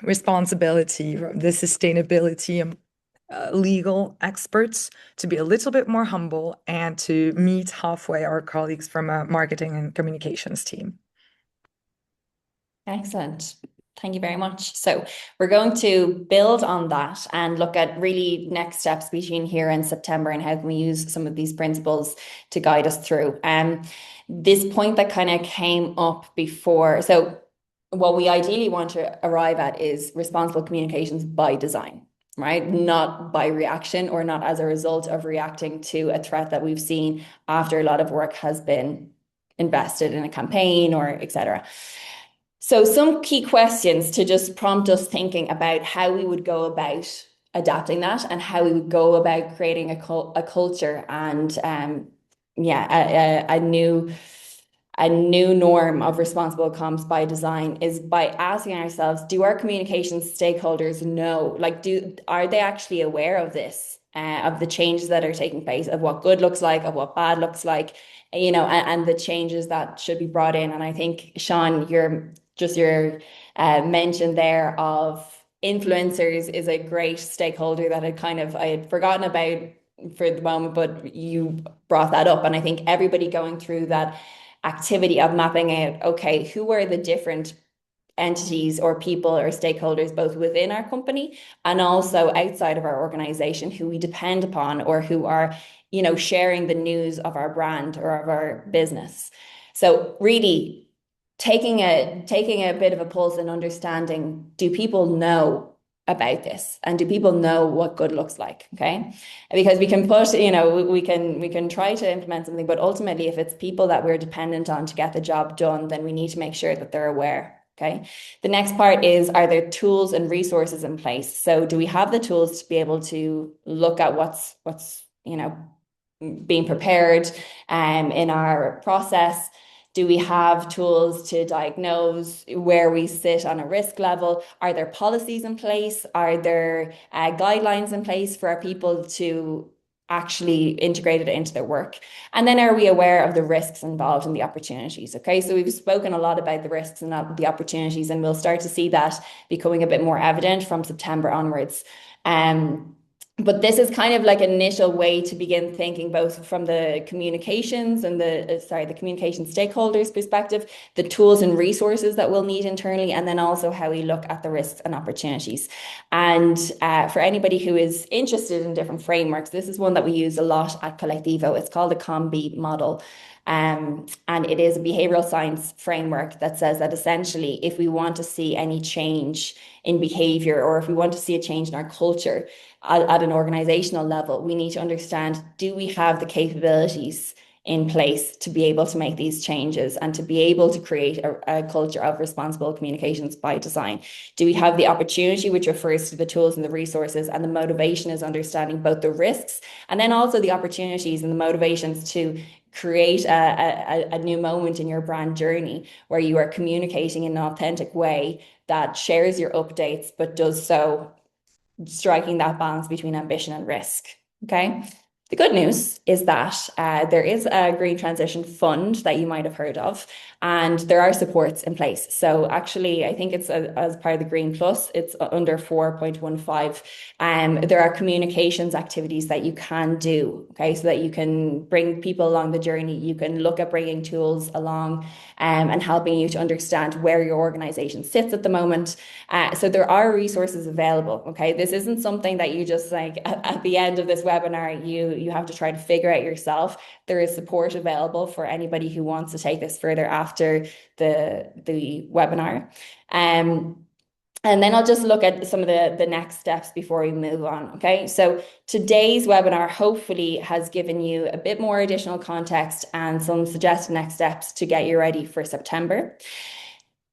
responsibility from the sustainability and legal experts to be a little bit more humble and to meet halfway our colleagues from a marketing and communications team. Excellent. Thank you very much. So we're going to build on that and look at really next steps between here and September and how can we use some of these principles to guide us through. This point that kind of came up before. So what we ideally want to arrive at is responsible communications by design, right? Not by reaction or not as a result of reacting to a threat that we've seen after a lot of work has been invested in a campaign or etc. So some key questions to just prompt us thinking about how we would go about adapting that and how we would go about creating a culture and a new norm of responsible comms by design is by asking ourselves, do our communications stakeholders know, are they actually aware of this, of the changes that are taking place, of what good looks like, of what bad looks like, and the changes that should be brought in. And I think, Sean, your mention there of influencers is a great stakeholder that I had forgotten about for the moment, but you brought that up. And I think everybody going through that activity of mapping out, okay, who are the different entities or people or stakeholders, both within our company and also outside of our organization, who we depend upon or who are, sharing the news of our brand or of our business. So really taking a bit of a pulse and understanding, do people know about this and do people know what good looks like? Okay, because we can put, we can try to implement something, but ultimately if it's people that we're dependent on to get the job done, then we need to make sure that they're aware. Okay, the next part is, are there tools and resources in place? So do we have the tools to be able to look at what's being prepared in our process? Do we have tools to diagnose where we sit on a risk level? Are there policies in place? Are there guidelines in place for our people to actually integrate it into their work? And then are we aware of the risks involved and the opportunities? Okay, so we've spoken a lot about the risks and the opportunities, and we'll start to see that becoming a bit more evident from September onwards. But this is kind of like an initial way to begin thinking both from the communications and the communication stakeholders perspective, the tools and resources that we'll need internally, and then also how we look at the risks and opportunities. And for anybody who is interested in different frameworks, this is one that we use a lot at Collectivo. It's called the COM-B model. And it is a behavioral science framework that says that essentially, if we want to see any change in behavior, or if we want to see a change in our culture at an organizational level, we need to understand, do we have the capabilities in place to be able to make these changes and to be able to create a culture of responsible communications by design? Do we have the opportunity, which refers to the tools and the resources, and the motivation is understanding both the risks and then also the opportunities and the motivations to create a new moment in your brand journey where you are communicating in an authentic way that shares your updates, but does so striking that balance between ambition and risk. Okay. The good news is that there is a green transition fund that you might have heard of, and there are supports in place. So actually, I think it's as part of the Green Plus, it's under 4.15. There are communications activities that you can do, okay, so that you can bring people along the journey. You can look at bringing tools along and helping you to understand where your organization sits at the moment. So there are resources available, okay? This isn't something that you just like at the end of this webinar, you have to try to figure out yourself. There is support available for anybody who wants to take this further after the webinar. And then I'll just look at some of the next steps before we move on, okay? So today's webinar hopefully has given you a bit more additional context and some suggested next steps to get you ready for September.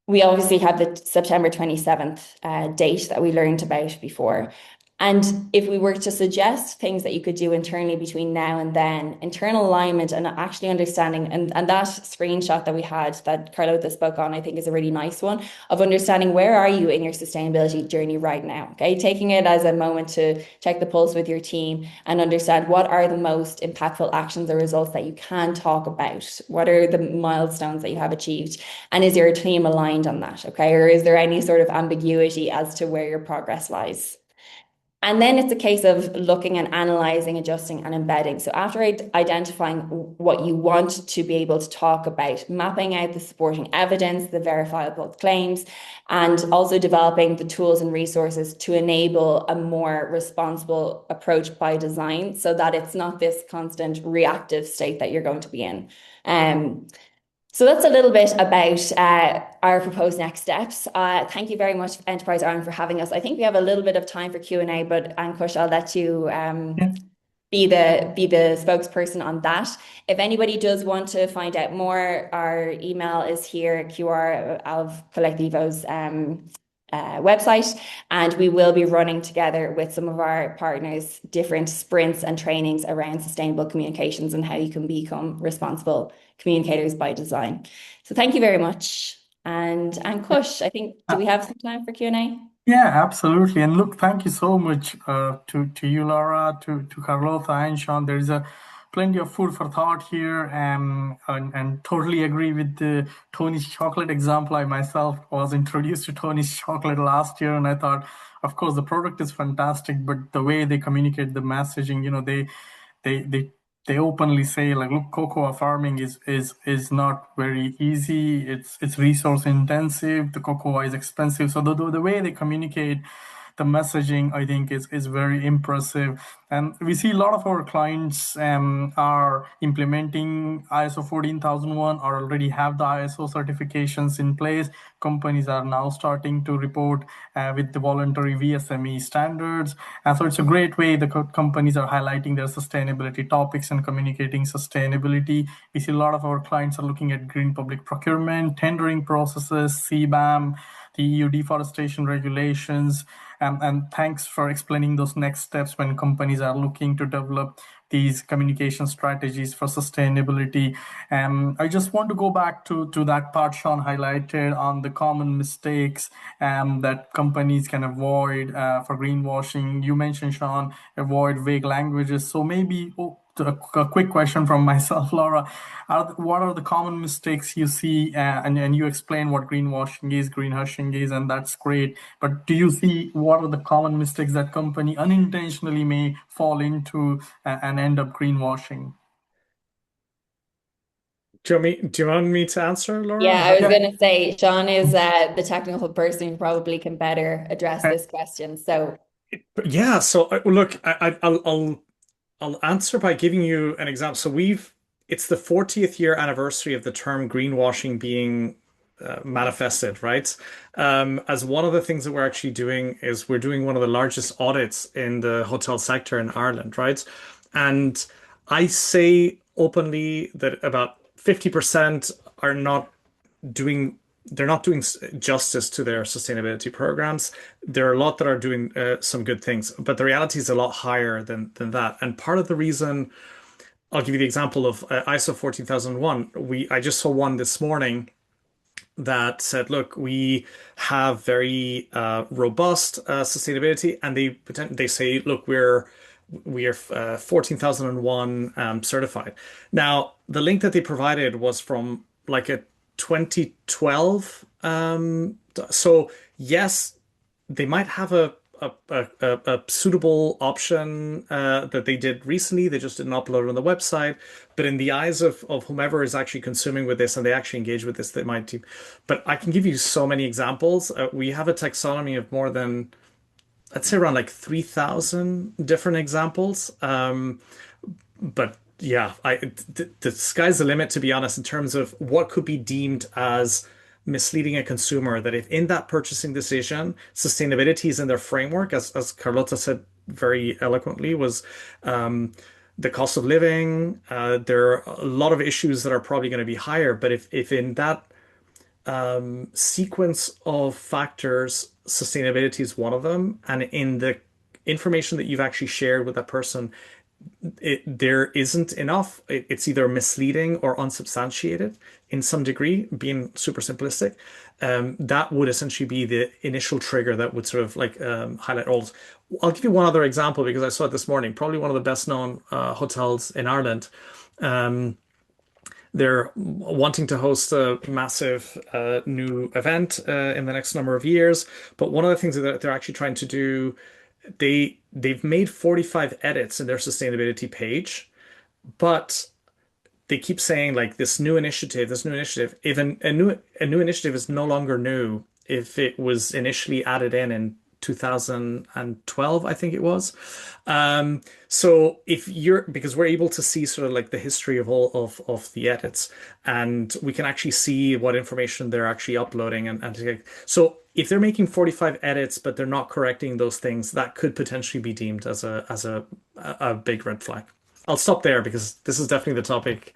We obviously have the September 27th date that we learned about before. And if we were to suggest things that you could do internally between now and then, internal alignment and actually understanding, and that screenshot that we had that Carlota spoke on, I think is a really nice one, of understanding where are you in your sustainability journey right now, okay? Taking it as a moment to check the pulse with your team and understand what are the most impactful actions or results that you can talk about. What are the milestones that you have achieved? And is your team aligned on that, okay? Or is there any sort of ambiguity as to where your progress lies? And then it's a case of looking and analyzing, adjusting, and embedding. So after identifying what you want to be able to talk about, mapping out the supporting evidence, the verifiable claims, and also developing the tools and resources to enable a more responsible approach by design so that it's not this constant reactive state that you're going to be in. So that's a little bit about our proposed next steps. Thank you very much, Enterprise Ireland, for having us. I think we have a little bit of time for Q&A, but Ankush, I'll let you be the spokesperson on that. If anybody does want to find out more, our email is here, QR of Collectivo's website, and we will be running together with some of our partners different sprints and trainings around sustainable communications and how you can become responsible communicators by design. So thank you very much. And Ankush, I think, do we have some time for Q&A? Yeah, absolutely. And look, thank you so much to you, Laura, to Carlota and Sean. There's plenty of food for thought here, and totally agree with the Tony's chocolate example. I myself was introduced to Tony's chocolate last year, and I thought, of course, the product is fantastic, but the way they communicate the messaging, they openly say, like, look, cocoa farming is not very easy. It's resource intensive. The cocoa is expensive. So the way they communicate the messaging, I think, is very impressive. And we see a lot of our clients are implementing ISO 14001 or already have the ISO certifications in place. Companies are now starting to report with the voluntary VSME standards. And so it's a great way the companies are highlighting their sustainability topics and communicating sustainability. We see a lot of our clients are looking at green public procurement, tendering processes, CBAM, the EU deforestation regulations. And thanks for explaining those next steps when companies are looking to develop these communication strategies for sustainability. I just want to go back to that part Sean highlighted on the common mistakes that companies can avoid for greenwashing. You mentioned, Sean, avoid vague languages. So maybe a quick question from myself, Laura. What are the common mistakes you see? And you explain what greenwashing is, greenhushing is, and that's great. But do you see what are the common mistakes that company unintentionally may fall into and end up greenwashing? Do you want me to answer, Laura? Yeah, I'm I was happy. Yeah. going to say, Sean is the technical person who probably can better address this question. So, Yeah. So look, I'll answer by giving you an example. So it's the 40th year anniversary of the term greenwashing being manifested, right? As one of the things that we're actually doing is we're doing one of the largest audits in the hotel sector in Ireland, right? And I say openly that about 50% are not doing they're not doing justice to their sustainability programs. There are a lot that are doing some good things, but the reality is a lot higher than that. And part of the reason, I'll give you the example of ISO 14001. I just saw one this morning that said, look, we have very robust sustainability, and they say, look, we are 14001 certified. Now, the link that they provided was from like a 2012. So yes, they might have a suitable option that they did recently. They just didn't upload it on the website. But in the eyes of whomever is actually consuming with this and they actually engage with this, they might do. But I can give you so many examples. We have a taxonomy of more than, I'd say around like 3,000 different examples. But yeah, the sky's the limit, to be honest, in terms of what could be deemed as misleading a consumer. That if in that purchasing decision, sustainability is in their framework, as Carlota said very eloquently, was the cost of living. There are a lot of issues that are probably going to be higher. But if in that sequence of factors, sustainability is one of them, and in the information that you've actually shared with that person, there isn't enough. It's either misleading or unsubstantiated in some degree, being super simplistic. That would essentially be the initial trigger that would sort of like highlight all. I'll give you one other example because I saw it this morning. Probably one of the best known hotels in Ireland. They're wanting to host a massive new event in the next number of years. But one of the things that they're actually trying to do, they've made 45 edits in their sustainability page, but they keep saying like this new initiative, if a new initiative is no longer new if it was initially added in 2012, I think it was. So because we're able to see sort of like the history of all of the edits, and we can actually see what information they're actually uploading, and so if they're making 45 edits but they're not correcting those things, that could potentially be deemed as a big red flag. I'll stop there because this is definitely the topic.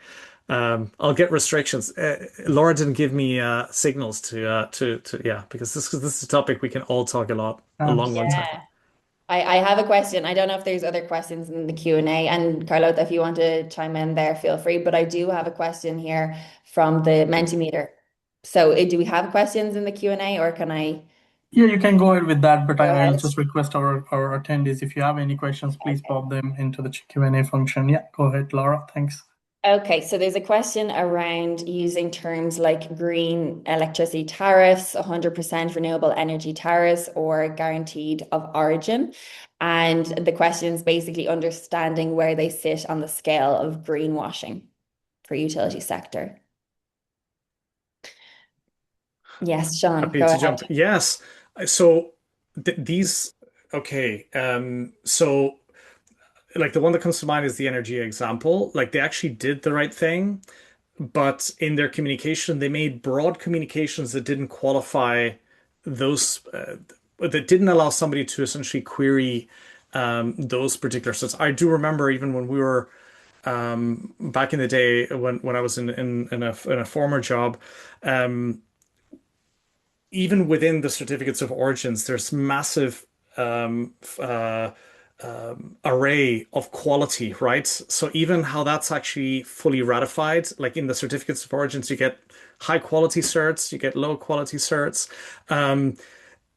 I'll get restrictions. Laura didn't give me signals to yeah, because this is a topic we can all talk a long time. yeah, I have a question. I don't know if there's other questions in the Q&A, and Carlota, if you want to chime in there, feel free. But I do have a question here from the Mentimeter. So do we have questions in the Q&A, or can I Yeah, you can go ahead with that, but go I'll ahead? just request our attendees, if you have any questions, please pop them into the Q&A function. Yeah, go ahead, Laura. Thanks. Okay, so there's a question around using terms like green electricity tariffs, 100% renewable energy tariffs, or guaranteed of origin. And the question is basically understanding where they sit on the scale of greenwashing for utility sector. Yes, Sean, Happy go to ahead. jump. Yes. So these, okay. So like the one that comes to mind is the energy example. Like they actually did the right thing, but in their communication, they made broad communications that didn't qualify those, that didn't allow somebody to essentially query those particular sets. I do remember even when we were back in the day when I was in a former job, even within the certificates of origins, there's massive array of quality, right? So even how that's actually fully ratified, like in the certificates of origins, you get high quality certs, you get low quality certs.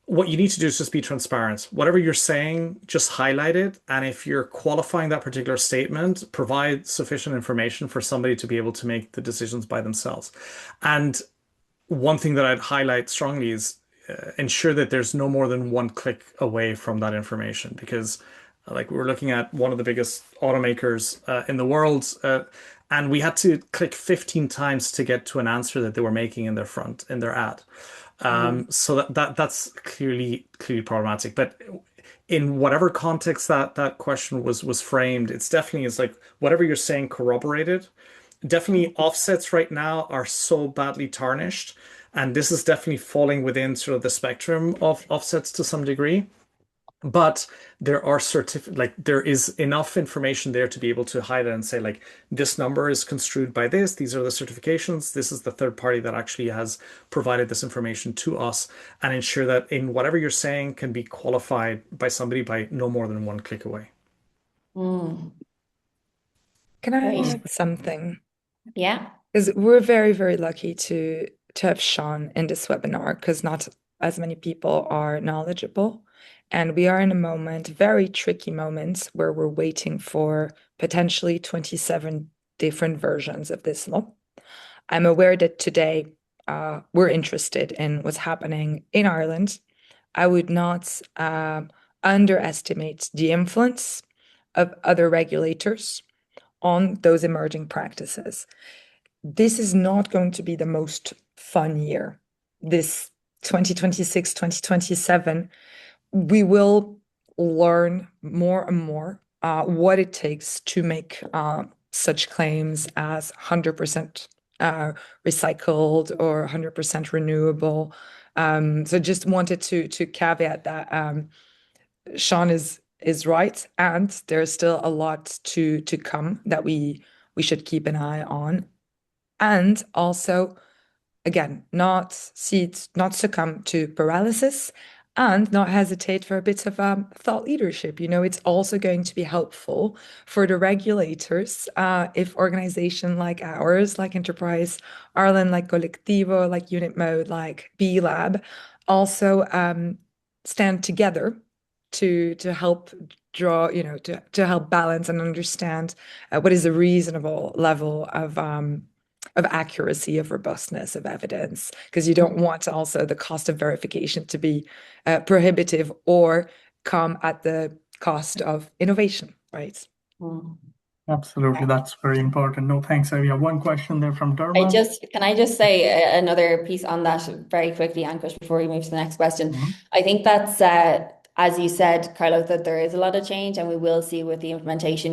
what you need to do is just be transparent. Whatever you're saying, just highlight it. And if you're qualifying that particular statement, provide sufficient information for somebody to be able to make the decisions by themselves. And one thing that I'd highlight strongly is ensure that there's no more than one click away from that information, because like we were looking at one of the biggest automakers in the world, and we had to click 15 times to get to an answer that they were making in their ad. So that's clearly problematic. But in whatever context that question was framed, it's definitely is like whatever you're saying corroborated. Definitely offsets right now are so badly tarnished, and this is definitely falling within sort of the spectrum of offsets to some degree. But there are there is enough information there to be able to hide it and say, like, this number is construed by this, these are the certifications, this is the third party that actually has provided this information to us, and ensure that in whatever you're saying can be qualified by somebody by no more than one click away. Can I Great. add something? Yeah. Because we're very, very lucky to have Sean in this webinar, because not as many people are knowledgeable. And we are in a moment, very tricky moment, where we're waiting for potentially 27 different versions of this law. I'm aware that today we're interested in what's happening in Ireland. I would not underestimate the influence of other regulators on those emerging practices. This is not going to be the most fun year. This 2026, 2027, we will learn more and more what it takes to make such claims as 100% recycled or 100% renewable. So just wanted to caveat that Sean is right, and there's still a lot to come that we should keep an eye on. And also, again, not succumb to paralysis, and not hesitate for a bit of thought leadership. It's also going to be helpful for the regulators if organizations like ours, like Enterprise Ireland, like Collectivo, like Unit Mode, like B Lab, also stand together to help draw, to help balance and understand what is a reasonable level of accuracy, of robustness, of evidence, because you don't want also the cost of verification to be prohibitive or come at the cost of innovation, right? Absolutely, that's very important. No, thanks. We have one question there from Dermot. Can I just say another piece on that very quickly, Ankush, before we move to the next question? I think that's as you said, Carlo, that there is a lot of change, and we will see with the implementation,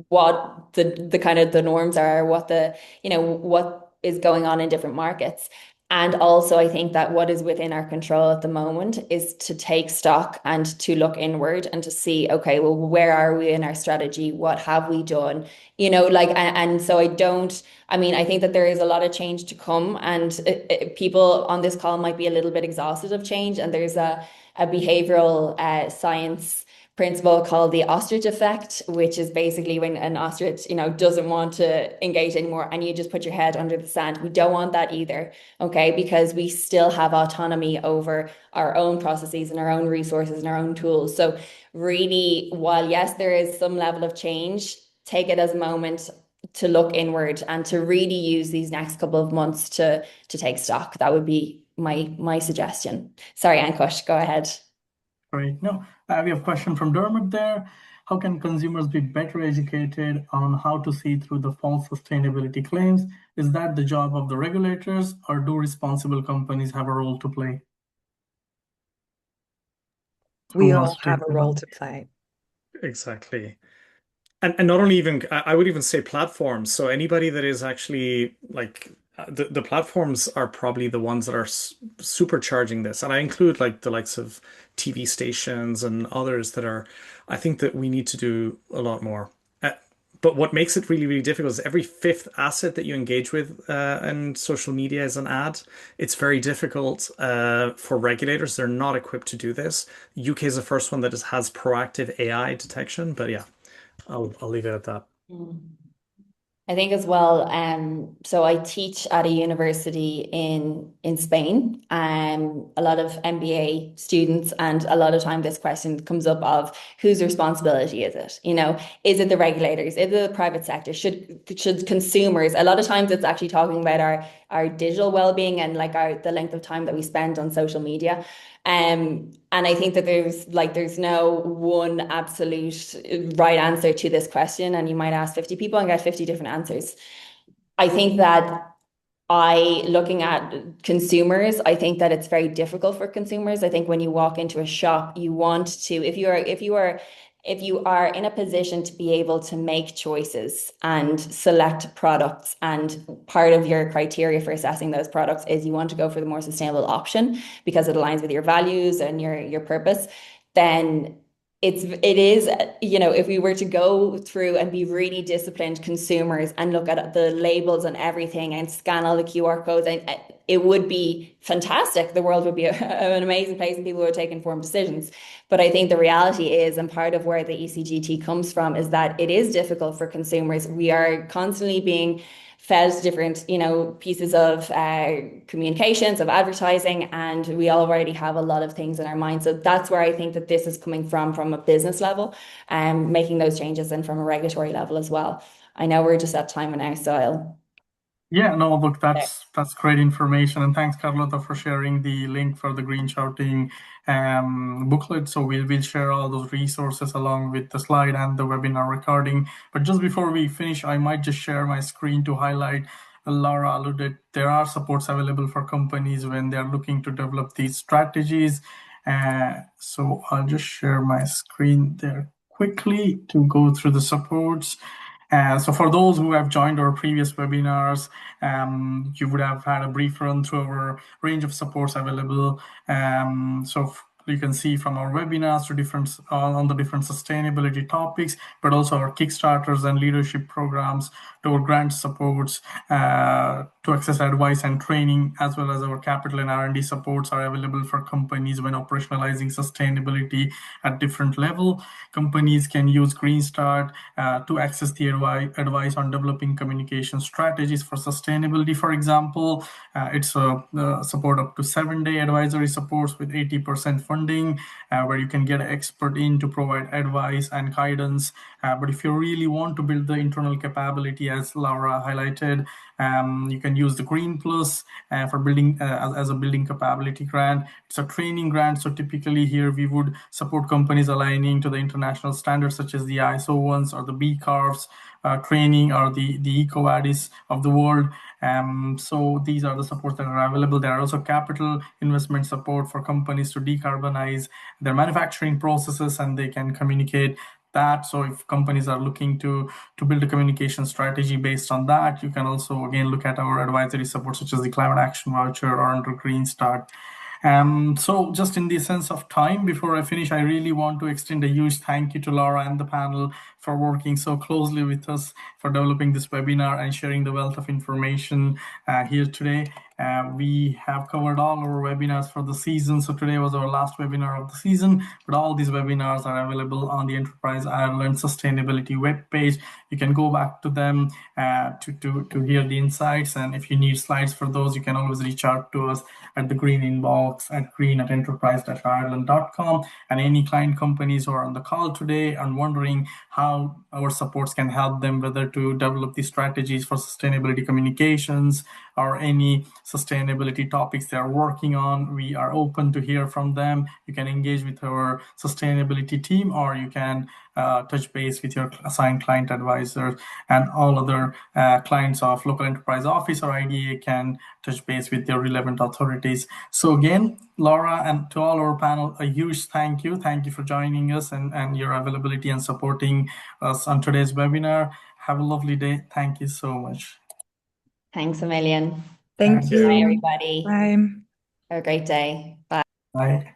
what the kind of the norms are, what what is going on in different markets. And also, I think that what is within our control at the moment is to take stock and to look inward and to see, okay, well, where are we in our strategy? What have we done? And so I think that there is a lot of change to come, and people on this call might be a little bit exhausted of change. And there's a behavioral science principle called the ostrich effect, which is basically when an ostrich, doesn't want to engage anymore, and you just put your head under the sand. We don't want that either, okay? Because we still have autonomy over our own processes and our own resources and our own tools. So really, while yes, there is some level of change, take it as a moment to look inward and to really use these next couple of months to take stock. That would be my suggestion. Sorry, Ankush, go ahead. Great. No, we have a question from Dermot there. How can consumers be better educated on how to see through the false sustainability claims? Is that the job of the regulators, or do responsible companies have a role to play? We all have a role to play. Exactly. And not only even, I would even say platforms. So anybody that is actually like the platforms are probably the ones that are supercharging this. And I include like the likes of TV stations and others that are, I think that we need to do a lot more. But what makes it really, really difficult is every fifth asset that you engage with in social media is an ad. It's very difficult for regulators. They're not equipped to do this. UK is the first one that has proactive AI detection. But yeah, I'll leave it at that. I think as well, so I teach at a university in Spain, a lot of MBA students, and a lot of time this question comes up of whose responsibility is it? You know, is it the regulators? Is it the private sector? Should consumers? A lot of times it's actually talking about our digital well-being and like the length of time that we spend on social media. And I think that there's no one absolute right answer to this question, and you might ask 50 people and get 50 different answers. I think that looking at consumers, I think that it's very difficult for consumers. I think when you walk into a shop, you want to, if you are in a position to be able to make choices and select products, and part of your criteria for assessing those products is you want to go for the more sustainable option because it aligns with your values and your purpose, then it is, you know, if we were to go through and be really disciplined consumers and look at the labels and everything and scan all the QR codes, and it would be fantastic. The world would be an amazing place and people would take informed decisions. But I think the reality is, and part of where the ECGT comes from, is that it is difficult for consumers. We are constantly being fed different, you know, pieces of communications, of advertising, and we already have a lot of things in our mind. So that's where I think that this is coming from a business level, and making those changes, and from a regulatory level as well. I know we're just at time now, so I'll. Yeah, no, look, that's great information, and thanks, Carlota, for sharing the link for the Green Shouting booklet. So we'll share all those resources along with the slide and the webinar recording. But just before we finish, I might just share my screen to highlight. Laura alluded, there are supports available for companies when they're looking to develop these strategies. So I'll just share my screen there quickly to go through the supports. So for those who have joined our previous webinars, you would have had a brief run through our range of supports available. So you can see from our webinars to different on the different sustainability topics, but also our Kickstarters and leadership programs, to our grant supports, to access advice and training, as well as our capital and R&D supports are available for companies when operationalizing sustainability at different level. Companies can use Green Start to access the advice on developing communication strategies for sustainability. For example, it's a support up to 7-day advisory supports with 80% funding, where you can get an expert in to provide advice and guidance. But if you really want to build the internal capability, as Laura highlighted, you can use the Green Plus for building as a building capability grant. It's a training grant, so typically here we would support companies aligning to the international standards such as the ISO ones or the B Corps training, or the EcoVadis of the world. So these are the supports that are available. There are also capital investment support for companies to decarbonize their manufacturing processes, and they can communicate that. So if companies are looking to build a communication strategy based on that, you can also again look at our advisory support such as the Climate Action Voucher or under Green Start. So just in the sense of time, before I finish, I really want to extend a huge thank you to Laura and the panel for working so closely with us for developing this webinar and sharing the wealth of information here today. We have covered all our webinars for the season. So today was our last webinar of the season, but all these webinars are available on the Enterprise Ireland Sustainability webpage. You can go back to them to hear the insights. And if you need slides for those, you can always reach out to us at the green inbox at green@enterprise-ireland.com. And any client companies who are on the call today and wondering how our supports can help them, whether to develop these strategies for sustainability communications or any sustainability topics they are working on, we are open to hear from them. You can engage with our sustainability team, or you can touch base with your assigned client advisor, and all other clients of local enterprise office or IDA can touch base with their relevant authorities. So again, Laura, and to all our panel, a huge thank you. Thank you for joining us and your availability and supporting us on today's webinar. Have a lovely day. Thank you so much. Thanks a million. Thank you. Bye, everybody. Bye. Have a great day. Bye. Bye.